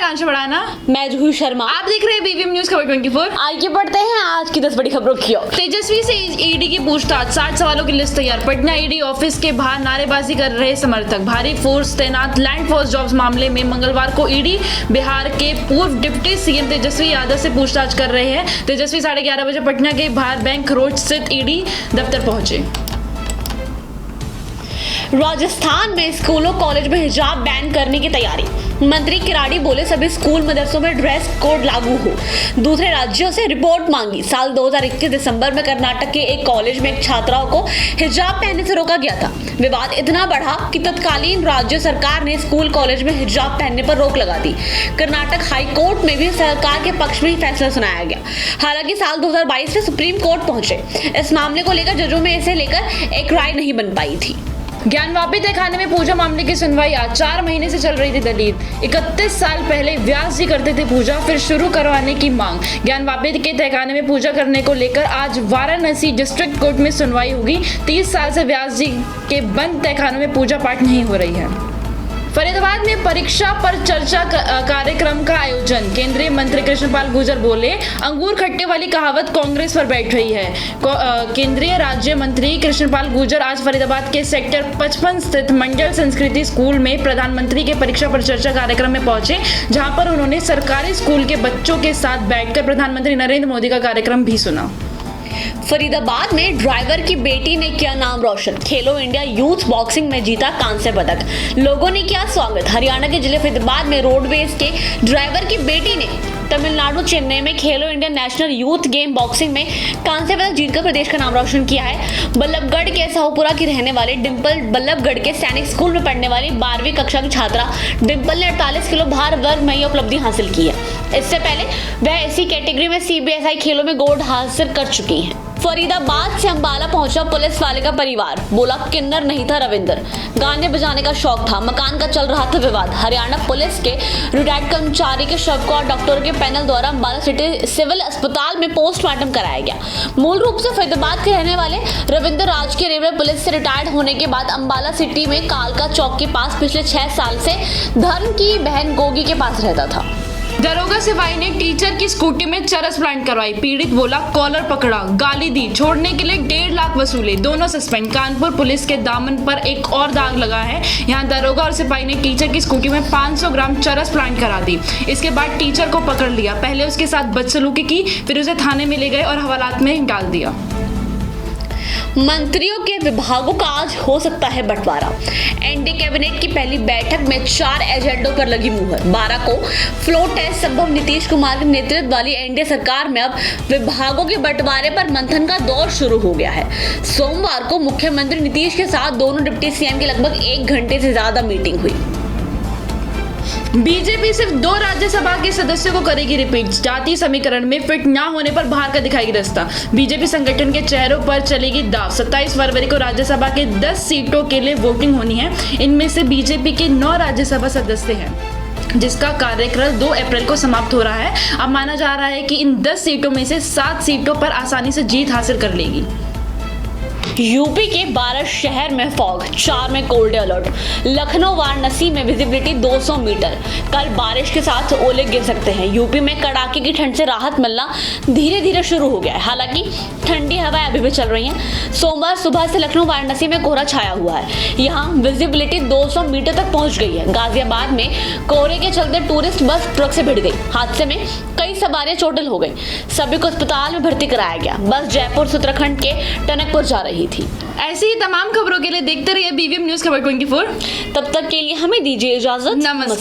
आकांक्षा बढ़ाना, मैं जूही शर्मा। आप देख रहे हैं बीवीएम न्यूज खबर 24। आइए बढ़ते हैं आज की 10 बड़ी खबरों की ओर। तेजस्वी से ईडी की पूछताछ, 60 सवालों की लिस्ट तैयार। पटना ईडी ऑफिस के बाहर नारेबाजी कर रहे समर्थक, भारी फोर्स तैनात। लैंड फोर्स जॉब्स मामले में मंगलवार को ईडी बिहार के पूर्व डिप्टी सीएम तेजस्वी यादव से पूछताछ कर रहे हैं। तेजस्वी 11:30 बजे पटना के बाहर बैंक रोड स्थित ईडी दफ्तर पहुंचे। राजस्थान में स्कूलों कॉलेज में हिजाब बैन करने की तैयारी। मंत्री किराड़ी बोले सभी स्कूल मदरसों में ड्रेस कोड लागू हो। दूसरे राज्यों से रिपोर्ट मांगी। साल 2021 दिसंबर में कर्नाटक के एक कॉलेज में एक छात्राओं को हिजाब पहनने से रोका गया था। विवाद इतना बढ़ा कि तत्कालीन राज्य सरकार ने स्कूल कॉलेज में हिजाब पहनने पर रोक लगा दी। कर्नाटक हाई कोर्ट में भी सरकार के पक्ष में ही फैसला सुनाया गया। हालांकि साल 2022 में सुप्रीम कोर्ट पहुंचे। इस मामले को लेकर जजों में इसे लेकर एक राय नहीं बन पाई थी। ज्ञानवापी तहखाने में पूजा मामले की सुनवाई आज। 4 महीने से चल रही थी दलील। 31 साल पहले व्यास जी करते थे पूजा, फिर शुरू करवाने की मांग। ज्ञानवापी के तहखाने में पूजा करने को लेकर आज वाराणसी डिस्ट्रिक्ट कोर्ट में सुनवाई होगी। 30 साल से व्यास जी के बंद तहखानों में पूजा पाठ नहीं हो रही है। फरीदाबाद में परीक्षा पर चर्चा कार्यक्रम का आयोजन। केंद्रीय मंत्री कृष्णपाल गुर्जर बोले, अंगूर खट्टे वाली कहावत कांग्रेस पर बैठ रही है। केंद्रीय राज्य मंत्री कृष्णपाल गुर्जर आज फरीदाबाद के सेक्टर 55 स्थित मंडल संस्कृति स्कूल में प्रधानमंत्री के परीक्षा पर चर्चा कार्यक्रम में पहुंचे, जहां पर उन्होंने सरकारी स्कूल के बच्चों के साथ बैठकर प्रधानमंत्री नरेंद्र मोदी का कार्यक्रम भी सुना। फरीदाबाद में ड्राइवर की बेटी ने किया नाम रोशन। खेलो इंडिया यूथ बॉक्सिंग में जीता कांस्य पदक। लोगों ने किया स्वागत। हरियाणा के जिले फरीदाबाद में रोडवेज के ड्राइवर की बेटी ने तमिलनाडु चेन्नई में खेलो India national youth game boxing में कांस्य पदक जीतकर प्रदेश का नाम रोशन किया है। बल्लभगढ़ के साहूपुरा की रहने वाले डिंपल बल्लभगढ़ के सैनिक स्कूल में पढ़ने वाली 12वीं कक्षा की छात्रा डिंपल ने 48 किलो भार वर्ग में यह उपलब्धि हासिल की है। इससे पहले वह इसी कैटेगरी में CBSI खेलों में गोल्ड हासिल कर चुकी हैं। फरीदाबाद से अंबाला पहुंचा पुलिस वाले का परिवार। बोला किन्नर नहीं था रविंदर, गाने बजाने का शौक था। मकान का चल रहा था विवाद। हरियाणा पुलिस के रिटायर्ड कर्मचारी के शव को डॉक्टरों के पैनल द्वारा अंबाला सिटी सिविल अस्पताल में पोस्टमार्टम कराया गया। मूल रूप से फरीदाबाद के रहने वाले रविंदर राजकीय रेलवे पुलिस से रिटायर्ड होने के बाद अंबाला सिटी में कालका चौक के पास पिछले 6 साल से धर्म की बहन गोगी के पास रहता था। दरोगा सिपाही ने टीचर की स्कूटी में चरस प्लांट करवाई। पीड़ित बोला कॉलर पकड़ा, गाली दी, छोड़ने के लिए 1.5 लाख वसूले। दोनों सस्पेंड। कानपुर पुलिस के दामन पर एक और दाग लगा है। यहाँ दरोगा और सिपाही ने टीचर की स्कूटी में 500 ग्राम चरस प्लांट करा दी। इसके बाद टीचर को पकड़ लिया। पहले उसके साथ बदसलूकी की, फिर उसे थाने में ले गए और हवालात में डाल दिया। मंत्रियों के विभागों का आज हो सकता है बंटवारा। एनडीए कैबिनेट की पहली बैठक में 4 एजेंडों पर लगी मुहर। 12 को फ्लोर टेस्ट संभव। नीतीश कुमार के नेतृत्व वाली एनडीए सरकार में अब विभागों के बंटवारे पर मंथन का दौर शुरू हो गया है। सोमवार को मुख्यमंत्री नीतीश के साथ दोनों डिप्टी सीएम की लगभग 1 घंटे से ज्यादा मीटिंग हुई। बीजेपी सिर्फ 2 राज्यसभा के सदस्यों को करेगी रिपीट। जातीय समीकरण में फिट ना होने पर बाहर का दिखाएगी रास्ता। बीजेपी संगठन के चेहरों पर चलेगी दाव। 27 फरवरी को राज्यसभा के 10 सीटों के लिए वोटिंग होनी है। इनमें से बीजेपी के 9 राज्यसभा सदस्य हैं, जिसका कार्यकाल 2 अप्रैल को समाप्त हो रहा है। अब माना जा रहा है कि इन 10 सीटों में से 7 सीटों पर आसानी से जीत हासिल कर लेगी। यूपी के 12 शहर में फॉग, 4 में कोल्ड अलर्ट। लखनऊ वाराणसी में विजिबिलिटी 200 मीटर। कल बारिश के साथ ओले गिर सकते हैं। यूपी में कड़ाके की ठंड से राहत मिलना धीरे धीरे शुरू हो गया है। हालांकि ठंडी हवाएं अभी भी चल रही हैं। सोमवार सुबह से लखनऊ वाराणसी में कोहरा छाया हुआ है। यहाँ विजिबिलिटी 200 मीटर तक पहुंच गई है। गाजियाबाद में कोहरे के चलते टूरिस्ट बस ट्रक से भिड़ गई। हादसे में कई सवारियां चोटिल हो गई। सभी को अस्पताल में भर्ती कराया गया। बस जयपुर से उत्तराखंड के टनकपुर जा रही थी। ऐसी ही तमाम खबरों के लिए देखते रहिए बीवीएम न्यूज खबर 24। तब तक के लिए हमें दीजिए इजाजत। नमस्कार।